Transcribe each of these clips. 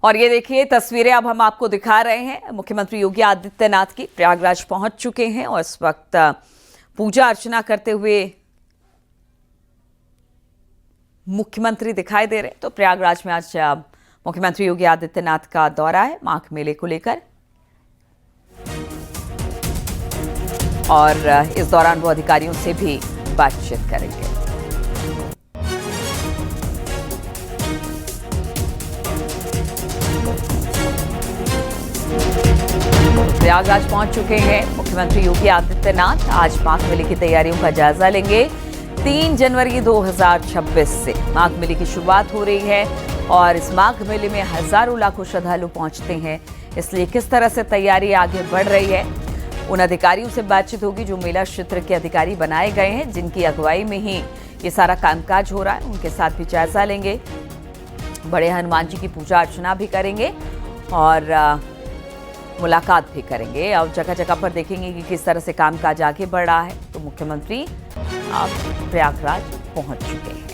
और ये देखिए तस्वीरें अब हम आपको दिखा रहे हैं। मुख्यमंत्री योगी आदित्यनाथ की प्रयागराज पहुंच चुके हैं और इस वक्त पूजा अर्चना करते हुए मुख्यमंत्री दिखाई दे रहे हैं। तो प्रयागराज में आज मुख्यमंत्री योगी आदित्यनाथ का दौरा है माघ मेले को लेकर, और इस दौरान वो अधिकारियों से भी बातचीत करेंगे। प्रयागराज पहुंच चुके हैं मुख्यमंत्री योगी आदित्यनाथ। आज माघ मेले की तैयारियों का जायजा लेंगे। 3 जनवरी 2026 से माघ मेले की शुरुआत हो रही है और इस माघ मेले में हजारों लाखों श्रद्धालु पहुंचते हैं, इसलिए किस तरह से तैयारी आगे बढ़ रही है उन अधिकारियों से बातचीत होगी जो मेला क्षेत्र के अधिकारी बनाए गए हैं, जिनकी अगुवाई में ही ये सारा कामकाज हो रहा है। उनके साथ भी जायजा लेंगे, बड़े हनुमान जी की पूजा अर्चना भी करेंगे और मुलाकात भी करेंगे और जगह जगह पर देखेंगे कि किस तरह से कामकाज आगे बढ़ रहा है। तो मुख्यमंत्री अब प्रयागराज पहुंच चुके हैं।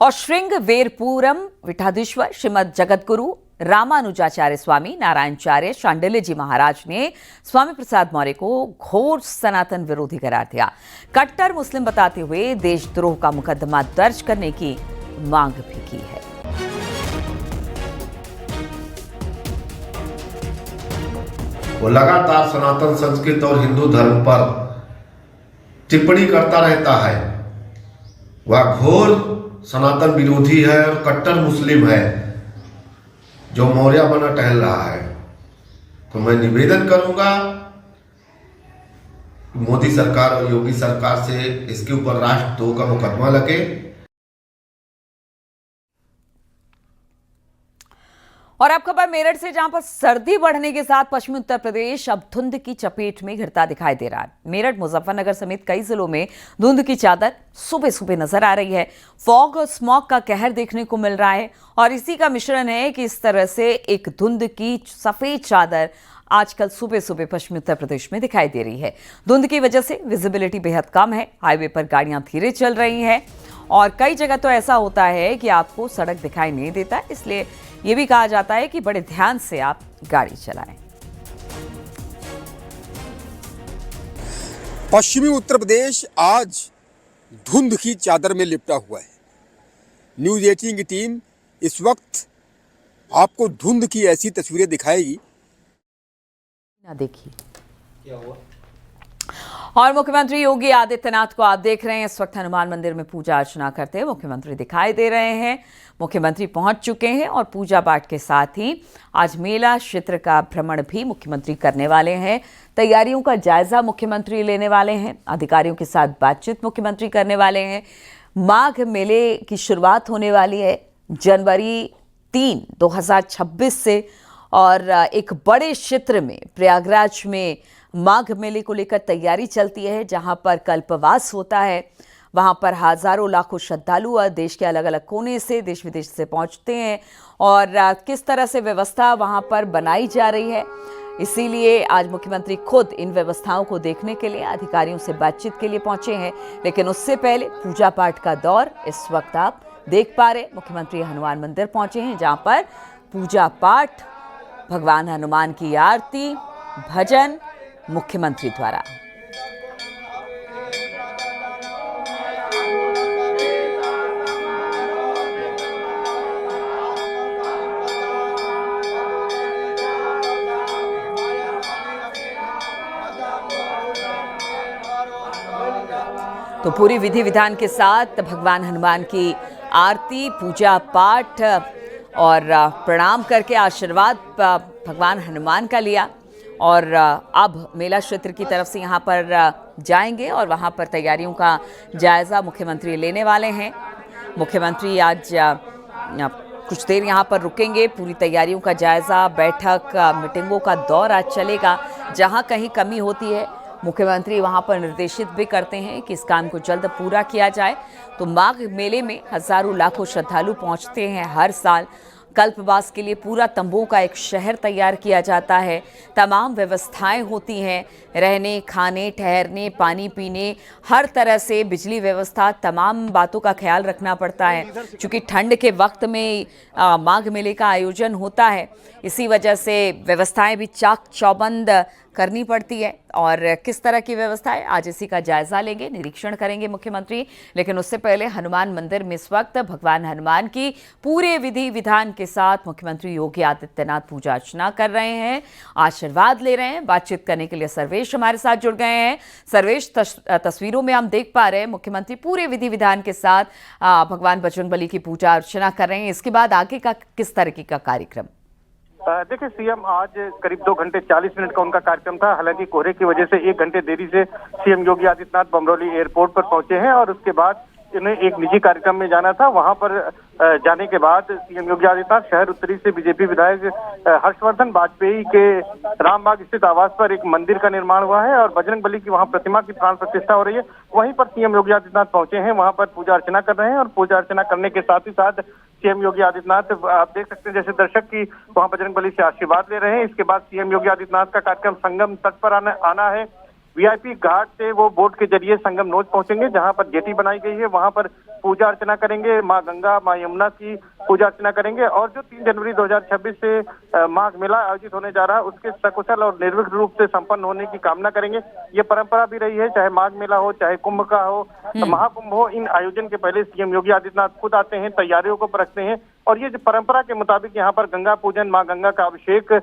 और श्रृंगवेरपुरम विठाधीश्वर श्रीमद जगतगुरु रामानुजाचार्य स्वामी नारायणचार्य शांडिल्य जी महाराज ने स्वामी प्रसाद मौर्य को घोर सनातन विरोधी करार दिया। कट्टर मुस्लिम बताते हुए देशद्रोह का मुकदमा दर्ज करने की मांग भी की है। वो लगातार सनातन संस्कृत और हिंदू धर्म पर टिप्पणी करता रहता है। वह घोर सनातन विरोधी है और कट्टर मुस्लिम है जो मौर्य बना टहल रहा है। तो मैं निवेदन करूंगा मोदी सरकार और योगी सरकार से इसके ऊपर राष्ट्रद्रोह का मुकदमा लगे। और अब खबर मेरठ से, जहां पर सर्दी बढ़ने के साथ पश्चिमी उत्तर प्रदेश अब धुंध की चपेट में घिरता दिखाई दे रहा है। मेरठ, मुजफ्फरनगर समेत कई जिलों में धुंध की चादर सुबह सुबह नजर आ रही है। फॉग और स्मॉग का कहर देखने को मिल रहा है और इसी का मिश्रण है कि इस तरह से एक धुंध की सफेद चादर आजकल सुबह सुबह पश्चिमी उत्तर प्रदेश में दिखाई दे रही है। धुंध की वजह से विजिबिलिटी बेहद कम है, हाईवे पर गाड़ियां धीरे चल रही हैं और कई जगह तो ऐसा होता है कि आपको सड़क दिखाई नहीं देता, इसलिए ये भी कहा जाता है कि बड़े ध्यान से आप गाड़ी चलाएं। पश्चिमी उत्तर प्रदेश आज धुंध की चादर में लिपटा हुआ है। न्यूज़ 18 की टीम इस वक्त आपको धुंध की ऐसी तस्वीरें दिखाएगी। ना देखिए क्या हुआ। और मुख्यमंत्री योगी आदित्यनाथ को आप देख रहे हैं, इस वक्त हनुमान मंदिर में पूजा अर्चना करते हुए मुख्यमंत्री दिखाई दे रहे हैं। मुख्यमंत्री पहुंच चुके हैं और पूजा पाठ के साथ ही आज मेला क्षेत्र का भ्रमण भी मुख्यमंत्री करने वाले हैं। तैयारियों का जायजा मुख्यमंत्री लेने वाले हैं, अधिकारियों के साथ बातचीत मुख्यमंत्री करने वाले हैं। माघ मेले की शुरुआत होने वाली है जनवरी 3, 2026 से और एक बड़े क्षेत्र में प्रयागराज में माघ मेले को लेकर तैयारी चलती है, जहां पर कल्पवास होता है। वहां पर हजारों लाखों श्रद्धालु देश के अलग अलग कोने से, देश विदेश से पहुंचते हैं और किस तरह से व्यवस्था वहां पर बनाई जा रही है, इसीलिए आज मुख्यमंत्री खुद इन व्यवस्थाओं को देखने के लिए अधिकारियों से बातचीत के लिए पहुंचे हैं। लेकिन उससे पहले पूजा पाठ का दौर इस वक्त आप देख पा रहे। मुख्यमंत्री हनुमान मंदिर पहुंचे हैं, जहां पर पूजा पाठ, भगवान हनुमान की आरती, भजन मुख्यमंत्री द्वारा। तो पूरी विधि विधान के साथ भगवान हनुमान की आरती, पूजा पाठ और प्रणाम करके आशीर्वाद भगवान हनुमान का लिया और अब मेला क्षेत्र की तरफ से यहाँ पर जाएंगे और वहाँ पर तैयारियों का जायज़ा मुख्यमंत्री लेने वाले हैं। मुख्यमंत्री आज कुछ देर यहाँ पर रुकेंगे, पूरी तैयारियों का जायज़ा, बैठक, मीटिंगों का दौर आज चलेगा। जहाँ कहीं कमी होती है मुख्यमंत्री वहाँ पर निर्देशित भी करते हैं कि इस काम को जल्द पूरा किया जाए। तो माघ मेले में हजारों लाखों श्रद्धालु पहुँचते हैं हर साल, कल्पवास के लिए पूरा तंबुओं का एक शहर तैयार किया जाता है। तमाम व्यवस्थाएं होती हैं, रहने, खाने, ठहरने, पानी पीने, हर तरह से बिजली व्यवस्था, तमाम बातों का ख्याल रखना पड़ता है। क्योंकि ठंड के वक्त में माघ मेले का आयोजन होता है, इसी वजह से व्यवस्थाएं भी चाक चौबंद करनी पड़ती है। और किस तरह की व्यवस्था है, आज इसी का जायजा लेंगे, निरीक्षण करेंगे मुख्यमंत्री। लेकिन उससे पहले हनुमान मंदिर में इस वक्त भगवान हनुमान की पूरे विधि विधान के साथ मुख्यमंत्री योगी आदित्यनाथ पूजा अर्चना कर रहे हैं, आशीर्वाद ले रहे हैं। बातचीत करने के लिए सर्वेश हमारे साथ जुड़ गए हैं। सर्वेश, तस्वीरों में हम देख पा रहे हैं मुख्यमंत्री पूरे विधि विधान के साथ भगवान बजरंगबली की पूजा अर्चना कर रहे हैं। इसके बाद आगे का किस तरह का कार्यक्रम? देखिए, सीएम आज करीब 2 घंटे 40 मिनट का उनका कार्यक्रम था। हालांकि कोहरे की वजह से 1 घंटे देरी से सीएम योगी आदित्यनाथ बमरौली एयरपोर्ट पर पहुंचे हैं और उसके बाद इन्हें एक निजी कार्यक्रम में जाना था। वहां पर जाने के बाद सीएम योगी आदित्यनाथ शहर उत्तरी से बीजेपी विधायक हर्षवर्धन वाजपेयी के रामबाग स्थित आवास पर एक मंदिर का निर्माण हुआ है और बजरंगबली की वहां प्रतिमा की प्राण प्रतिष्ठा हो रही है। वहीं पर सीएम योगी आदित्यनाथ पहुंचे हैं, वहां पर पूजा अर्चना कर रहे हैं और पूजा अर्चना करने के साथ ही साथ सीएम योगी आदित्यनाथ, आप देख सकते हैं जैसे दर्शक की वहां बजरंगबली से आशीर्वाद ले रहे हैं। इसके बाद सीएम योगी आदित्यनाथ का कार्यक्रम संगम तट पर आना है। वीआईपी घाट से वो बोट के जरिए संगम नोच पहुंचेंगे, जहां पर जेटी बनाई गई है, वहां पर पूजा अर्चना करेंगे, मां गंगा, मां यमुना की पूजा अर्चना करेंगे। और जो 3 जनवरी 2026 से माघ मेला आयोजित होने जा रहा है, उसके सकुशल और निर्विघ्न रूप से संपन्न होने की कामना करेंगे। ये परंपरा भी रही है, चाहे माघ मेला हो, चाहे कुंभ का हो, महाकुंभ हो, इन आयोजन के पहले सीएम योगी आदित्यनाथ खुद आते हैं, तैयारियों को परखते हैं और ये जो परंपरा के मुताबिक यहाँ पर गंगा पूजन, मां गंगा का अभिषेक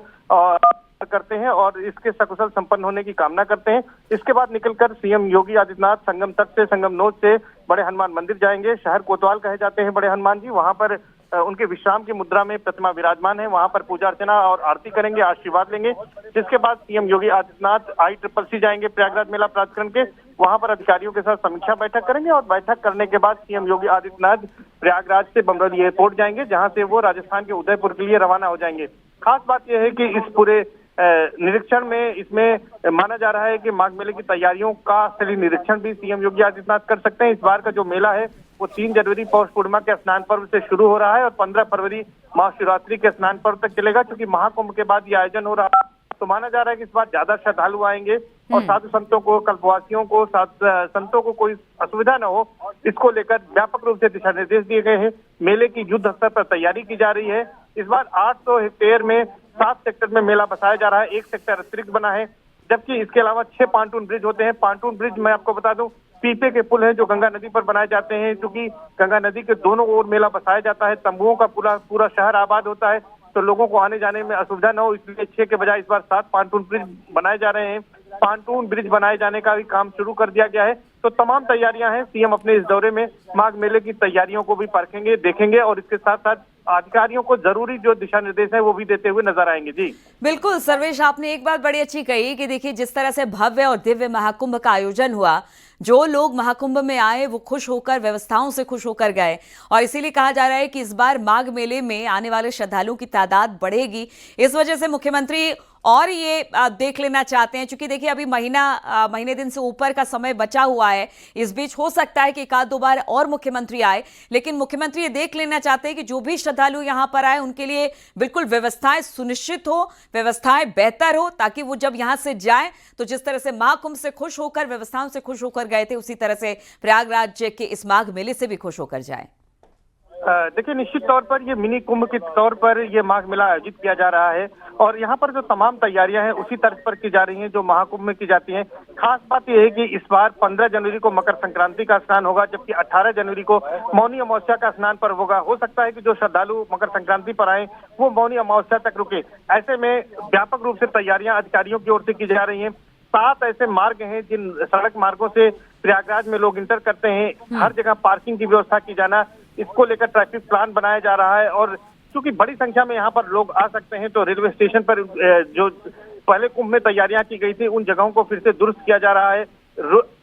करते हैं और इसके सकुशल संपन्न होने की कामना करते हैं। इसके बाद निकलकर सीएम योगी आदित्यनाथ संगम तट से, संगम नोच से बड़े हनुमान मंदिर जाएंगे। शहर कोतवाल कहे जाते हैं बड़े हनुमान जी, वहां पर उनके विश्राम की मुद्रा में प्रतिमा विराजमान है, वहां पर पूजा अर्चना और आरती करेंगे, आशीर्वाद लेंगे। जिसके बाद सीएम योगी आदित्यनाथ ICCC जाएंगे प्रयागराज मेला प्राधिकरण के, वहां पर अधिकारियों के साथ समीक्षा बैठक करेंगे और बैठक करने के बाद सीएम योगी आदित्यनाथ प्रयागराज से बमरौली एयरपोर्ट जाएंगे, जहां से वो राजस्थान के उदयपुर के लिए रवाना हो जाएंगे। खास बात यह है कि इस पूरे निरीक्षण में इसमें माना जा रहा है कि माघ मेले की तैयारियों का स्थलीय निरीक्षण भी सीएम योगी आदित्यनाथ कर सकते हैं। इस बार का जो मेला है वो 3 जनवरी पौष पूर्णिमा के स्नान पर्व से शुरू हो रहा है और 15 फरवरी महाशिवरात्रि के स्नान पर्व तक चलेगा। क्योंकि महाकुंभ के बाद ये आयोजन हो रहा है, तो माना जा रहा है कि इस बार ज्यादा श्रद्धालु आएंगे और साधु संतों को, कल्पवासियों को, संतों को कोई असुविधा न हो, इसको लेकर व्यापक रूप से दिशा निर्देश दिए गए हैं। मेले की युद्ध स्तर पर तैयारी की जा रही है। इस बार 800 हेक्टेयर में 7 सेक्टर में मेला बसाया जा रहा है, 1 सेक्टर अतिरिक्त बना है, जबकि इसके अलावा 6 पांटून ब्रिज होते हैं। पांटून ब्रिज मैं आपको बता दूं, पीपे के पुल हैं जो गंगा नदी पर बनाए जाते हैं, क्योंकि गंगा नदी के दोनों ओर मेला बसाया जाता है, तंबुओं का पूरा शहर आबाद होता है, तो लोगों को आने जाने में असुविधा न हो, इसलिए 6 के बजाय इस बार 7 पांटून ब्रिज बनाए जा रहे हैं। पांटून ब्रिज बनाए जाने का भी काम शुरू कर दिया गया है। तो तमाम तैयारियां हैं। सीएम अपने इस दौरे में माघ मेले की तैयारियों को भी परखेंगे, देखेंगे और इसके साथ साथ अधिकारियों को जरूरी जो दिशा निर्देश है वो भी देते हुए नजर आएंगे। जी बिल्कुल सर्वेश, आपने एक बात बड़ी अच्छी कही कि देखिए जिस तरह से भव्य और दिव्य महाकुंभ का आयोजन हुआ, जो लोग महाकुंभ में आए वो खुश होकर, व्यवस्थाओं से खुश होकर गए और इसीलिए कहा जा रहा है कि इस बार माघ मेले में आने वाले श्रद्धालुओं की तादाद बढ़ेगी। इस वजह से मुख्यमंत्री और ये देख लेना चाहते हैं, क्योंकि देखिए अभी महीने दिन से ऊपर का समय बचा हुआ है। इस बीच हो सकता है कि 1-2 बार और मुख्यमंत्री आए, लेकिन मुख्यमंत्री ये देख लेना चाहते हैं कि जो भी श्रद्धालु यहां पर आए उनके लिए बिल्कुल व्यवस्थाएं सुनिश्चित हो, व्यवस्थाएं बेहतर हो, ताकि वो जब यहां से जाएं तो जिस तरह से महाकुंभ से खुश होकर, व्यवस्थाओं से खुश होकर गए थे, उसी तरह से प्रयागराज के इस माघ मेले से भी खुश होकर जाएं। देखिए, निश्चित तौर पर ये मिनी कुंभ के तौर पर ये माघ मेला आयोजित किया जा रहा है और यहाँ पर जो तमाम तैयारियां हैं उसी तर्ज पर की जा रही हैं जो महाकुंभ में की जाती हैं। खास बात यह है कि इस बार 15 जनवरी को मकर संक्रांति का स्नान होगा, जबकि 18 जनवरी को मौनी अमावस्या का स्नान पर्व होगा। हो सकता है कि जो श्रद्धालु मकर संक्रांति पर आए वो मौनी अमावस्या तक रुके। ऐसे में व्यापक रूप से तैयारियां अधिकारियों की ओर से की जा रही हैं। 7 ऐसे मार्ग हैं जिन सड़क मार्गों से प्रयागराज में लोग इंटर करते हैं। हर जगह पार्किंग की व्यवस्था की जाना, इसको लेकर ट्रैफिक प्लान बनाया जा रहा है और क्योंकि बड़ी संख्या में यहाँ पर लोग आ सकते हैं, तो रेलवे स्टेशन पर जो पहले कुंभ में तैयारियां की गई थी उन जगहों को फिर से दुरुस्त किया जा रहा है।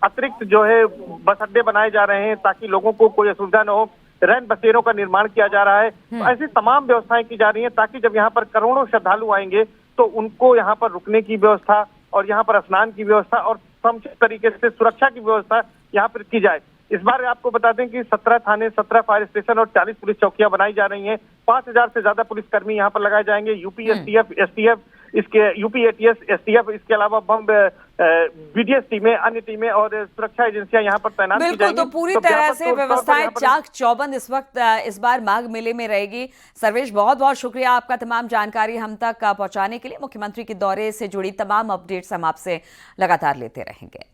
अतिरिक्त जो है बस अड्डे बनाए जा रहे हैं ताकि लोगों को कोई असुविधा न हो। रैन बसेरों का निर्माण किया जा रहा है। तो ऐसी तमाम व्यवस्थाएं की जा रही हैं ताकि जब यहाँ पर करोड़ों श्रद्धालु आएंगे तो उनको यहाँ पर रुकने की व्यवस्था और यहाँ पर स्नान की व्यवस्था और समुचित तरीके से सुरक्षा की व्यवस्था यहाँ पर की जाए। इस बार आपको बता दें कि 17 थाने, 17 फायर स्टेशन और 40 पुलिस चौकियां बनाई जा रही हैं। 5000 से ज्यादा पुलिसकर्मी यहाँ पर लगाए जाएंगे। यूपी एसटीएफ, इसके यूपी एटीएस, एसटीएफ, इसके अलावा बम बीडीएस टीमें, अन्य टीमें और सुरक्षा एजेंसियां यहाँ पर तैनात की बिल्कुल, जाएंगी। तो पूरी तरह से व्यवस्थाएं चाक चौबंद इस वक्त इस बार माघ मेले में रहेगी। सर्वेश, बहुत बहुत शुक्रिया आपका तमाम जानकारी हम तक पहुंचाने के लिए। मुख्यमंत्री के दौरे से जुड़ी तमाम अपडेट्स हम आपसे लगातार लेते रहेंगे।